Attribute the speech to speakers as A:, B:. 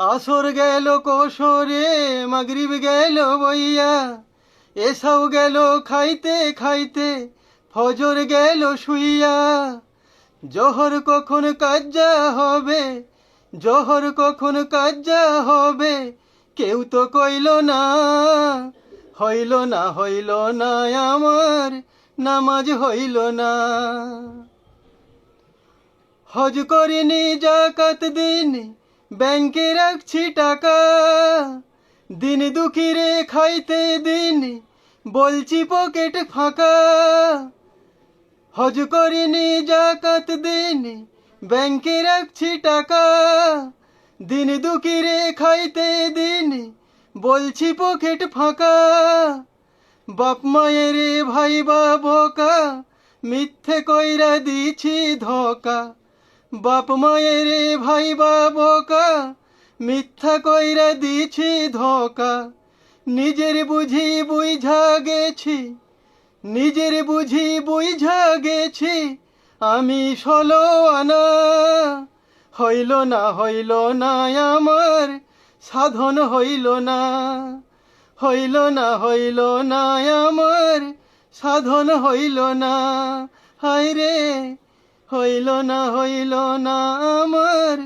A: আসর গেল কোশরে, মাগরিব গেল বইয়া, এসাও গেল খাইতে খাইতে, ফজর গেল শুইয়া। জোহর কখন কাজ্জা হবে, জোহর কখন কাজ্জা হবে, কেউ তো কইল না। হইল না, হইল না আমার, নামাজ হইল না। হজ করিনি জাকাত দিন, ব্যাংকে রাখছি টাকা, দিন দুঃখীরে খাইতে দিন, বলছি পকেট ফাঁকা। হজ করিনি জাকাত দিন, ব্যাংকে রাখছি টাকা, দিন দুঃখীরে খাইতে দিন, বলছি পকেট ফাঁকা। বাপ মায়ের ভাইবা বোকা, মিথ্যে কইরা দিছি ধোকা। বাপ মায়ের ভাইবা বোকা, মিথ্যা কইরা দিছি ধোকা। নিজের বুঝি বুঝা গেছি, নিজের বুঝি বুঝা গেছি, আমি ষোলো আনা। হইল না, হইল না আমার, সাধন হইল না। হইল না, হইল না আমার, সাধন হইল না। হায় রে, হইল না, হইল না আমার,